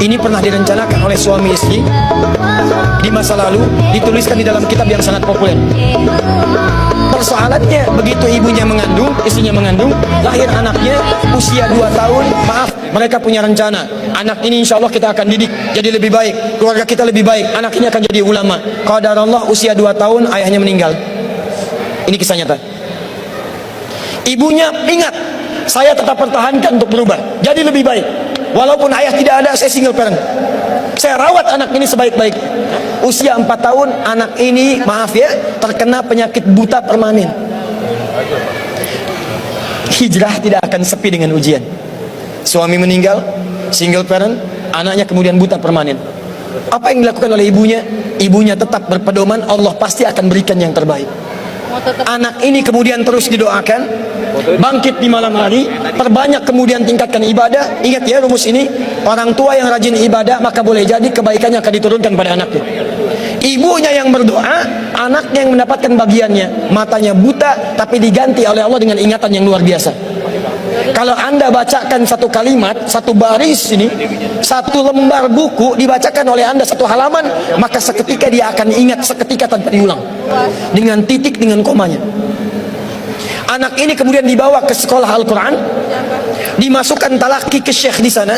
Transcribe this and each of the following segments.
Ini pernah direncanakan oleh suami istri di masa lalu, dituliskan di dalam kitab yang sangat populer. Persoalannya, begitu ibunya mengandung, istrinya mengandung, lahir anaknya usia 2 tahun, maaf, mereka punya rencana, anak ini insya Allah kita akan didik jadi lebih baik, keluarga kita lebih baik, anak ini akan jadi ulama. Qadarullah usia 2 tahun ayahnya meninggal. Ini kisah nyata. Ibunya ingat, saya tetap pertahankan untuk berubah jadi lebih baik, walaupun ayah tidak ada, saya single parent, saya rawat anak ini sebaik-baik. Usia 4 tahun anak ini, maaf ya, terkena penyakit buta permanen. Hijrah tidak akan sepi dengan ujian. Suami meninggal, single parent, anaknya kemudian buta permanen. Apa yang dilakukan oleh ibunya? Ibunya tetap berpedoman, Allah pasti akan berikan yang terbaik. Anak ini kemudian terus didoakan, bangkit di malam hari, perbanyak kemudian tingkatkan ibadah. Ingat ya rumus ini, orang tua yang rajin ibadah maka boleh jadi kebaikannya akan diturunkan pada anaknya. Ibunya yang berdoa, anaknya yang mendapatkan bagiannya. Matanya buta tapi diganti oleh Allah dengan ingatan yang luar biasa. Kalau Anda bacakan satu kalimat, satu baris ini, satu lembar buku dibacakan oleh Anda satu halaman, maka seketika dia akan ingat seketika tanpa diulang, dengan titik, dengan komanya. Anak ini kemudian dibawa ke sekolah Al-Quran, dimasukkan talaki ke syekh di sana.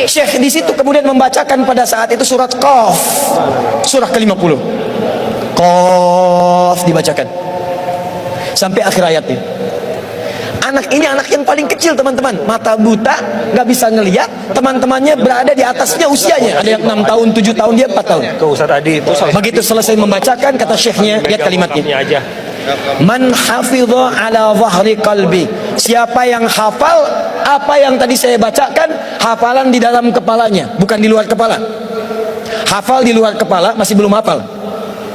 Syekh di situ kemudian membacakan pada saat itu surat Qaf, surah ke-50. Qaf dibacakan sampai akhir ayatnya. Anak ini anak yang paling kecil teman-teman, mata buta, nggak bisa ngelihat. Teman-temannya berada di atasnya usianya, ada yang 6 tahun, 7 tahun, dia 4 tahun. Begitu selesai membacakan, kata syekhnya, lihat kalimatnya, man hafidha ala zahri qalbi, siapa yang hafal apa yang tadi saya bacakan, hafalan di dalam kepalanya, bukan di luar kepala. Hafal di luar kepala masih belum hafal.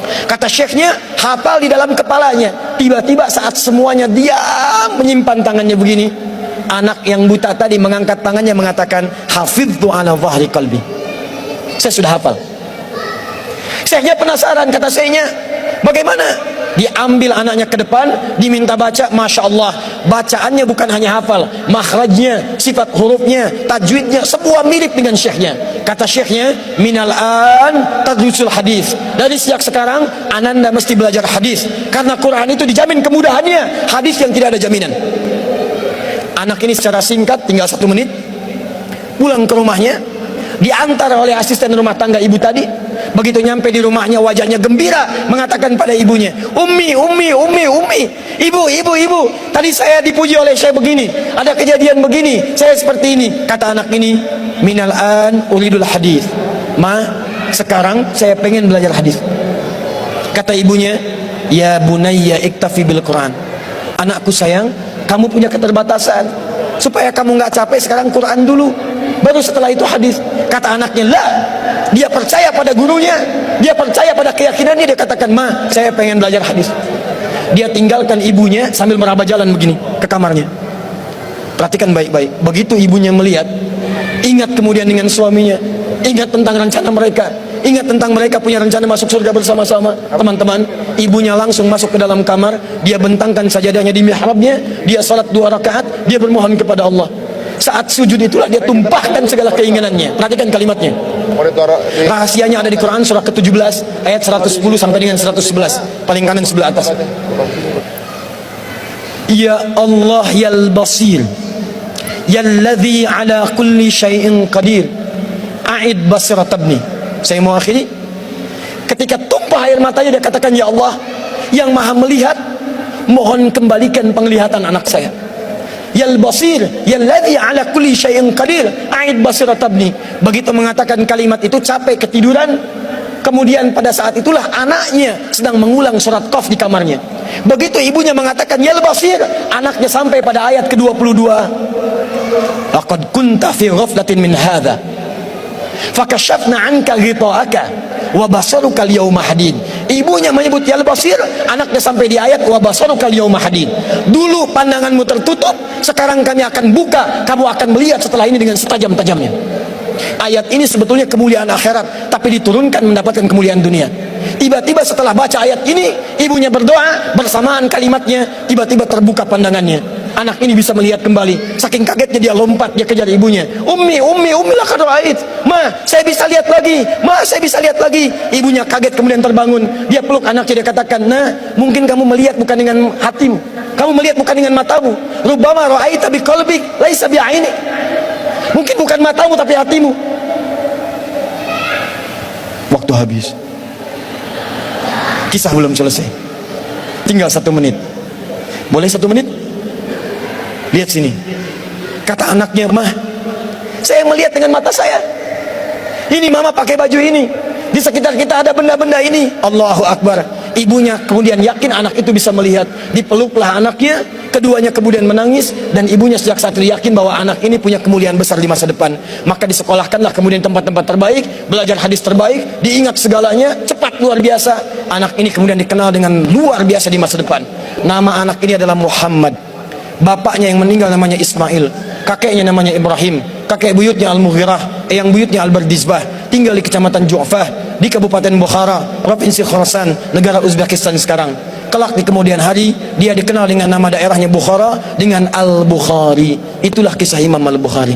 Kata syekhnya, hafal di dalam kepalanya. Tiba-tiba saat semuanya diam menyimpan tangannya begini, anak yang buta tadi mengangkat tangannya mengatakan, hafidhu ala zahri qalbi, saya sudah hafal. Syekhnya penasaran, kata syekhnya, bagaimana? Diambil anaknya ke depan, diminta baca. Masya Allah, bacaannya bukan hanya hafal, makhrajnya, sifat hurufnya, tajwidnya, semua mirip dengan syekhnya. Kata syekhnya, minal an tadrusul hadis, dari sejak sekarang ananda mesti belajar hadis, karena Quran itu dijamin kemudahannya, hadis yang tidak ada jaminan. Anak ini secara singkat, tinggal 1 menit pulang ke rumahnya, diantar oleh asisten rumah tangga ibu tadi. Begitu nyampe di rumahnya, wajahnya gembira, mengatakan pada ibunya, Ummi, ibu, tadi saya dipuji oleh saya begini, ada kejadian begini, saya seperti ini. Kata anak ini, minal an uridul hadis, ma, sekarang saya pengen belajar hadis. Kata ibunya, ya bunayya iktafi bil Quran, anakku sayang, kamu punya keterbatasan, supaya kamu nggak capek sekarang Quran dulu, baru setelah itu hadis. Kata anaknya, lah, dia percaya pada gurunya, dia percaya pada keyakinannya, dia katakan, ma, saya pengen belajar hadis. Dia tinggalkan ibunya sambil meraba jalan begini ke kamarnya. Perhatikan baik-baik. Begitu ibunya melihat, ingat kemudian dengan suaminya, ingat tentang rencana mereka, ingat tentang mereka punya rencana masuk surga bersama-sama. Teman-teman, ibunya langsung masuk ke dalam kamar, dia bentangkan sajadahnya di mihrabnya, dia salat 2 rakaat, dia bermohon kepada Allah. Saat sujud itulah dia tumpahkan segala keinginannya. Perhatikan kalimatnya. Rahasianya ada di Quran surah ke-17 ayat 110 sampai dengan 111, paling kanan sebelah atas. Ya Allah yal basir, yalladzi ala kulli syai'in qadir, a'id basirat ibni. Saya mau akhiri. Ketika tumpah air matanya, dia katakan, ya Allah yang maha melihat, mohon kembalikan penglihatan anak saya. Yal basir, yalladzi ala kulli syai'in qadir, a'id basirat ibni. Begitu mengatakan kalimat itu, capek ketiduran. Kemudian pada saat itulah anaknya sedang mengulang surat Qaf di kamarnya. Begitu ibunya mengatakan yal basir, anaknya sampai pada ayat ke-22. Laqad kunta fi ghaflatin min hadza fakashafna 'anka ghita'aka wa basaruka al-yawma hadid. Ibunya menyebut yal basir, anaknya sampai di ayat wa basaruka al-yawma hadid. Dulu pandanganmu tertutup, sekarang kami akan buka, kamu akan melihat setelah ini dengan setajam-tajamnya. Ayat ini sebetulnya kemuliaan akhirat, tapi diturunkan mendapatkan kemuliaan dunia. Tiba-tiba setelah baca ayat ini, ibunya berdoa, bersamaan kalimatnya, tiba-tiba terbuka pandangannya. anak ini bisa melihat kembali. Saking kagetnya dia lompat, dia kejar ibunya. Ummi laqad ra'ait. Ma, saya bisa lihat lagi. Ma, saya bisa lihat lagi. Ibunya kaget kemudian terbangun. Dia peluk anaknya, dia katakan, "Nah, mungkin kamu melihat bukan dengan hatimu. Kamu melihat bukan dengan matamu. Rubbama ra'aita biqalbik, laisa bi'ainik." Mungkin bukan matamu tapi hatimu. Waktu habis. Kisah belum selesai. Tinggal 1 menit. Boleh 1 menit? Lihat sini. Kata anaknya, "Mah, saya melihat dengan mata saya. Ini mama pakai baju ini. Di sekitar kita ada benda-benda ini." Allahu Akbar. Ibunya kemudian yakin anak itu bisa melihat. Dipeluklah anaknya. Keduanya kemudian menangis. Dan ibunya sejak saat itu yakin bahwa anak ini punya kemuliaan besar di masa depan. Maka disekolahkanlah kemudian tempat-tempat terbaik. Belajar hadis terbaik. Diingat segalanya. Cepat luar biasa. Anak ini kemudian dikenal dengan luar biasa di masa depan. Nama anak ini adalah Muhammad. Bapaknya yang meninggal namanya Ismail. Kakeknya namanya Ibrahim. Kakek buyutnya Al-Mughirah, eyang buyutnya Al-Bardizbah. Tinggal di kecamatan Ju'fah, di Kabupaten Bukhara, Provinsi Khorasan, negara Uzbekistan sekarang. Kelak di kemudian hari, dia dikenal dengan nama daerahnya Bukhara, dengan Al-Bukhari. Itulah kisah Imam Al-Bukhari.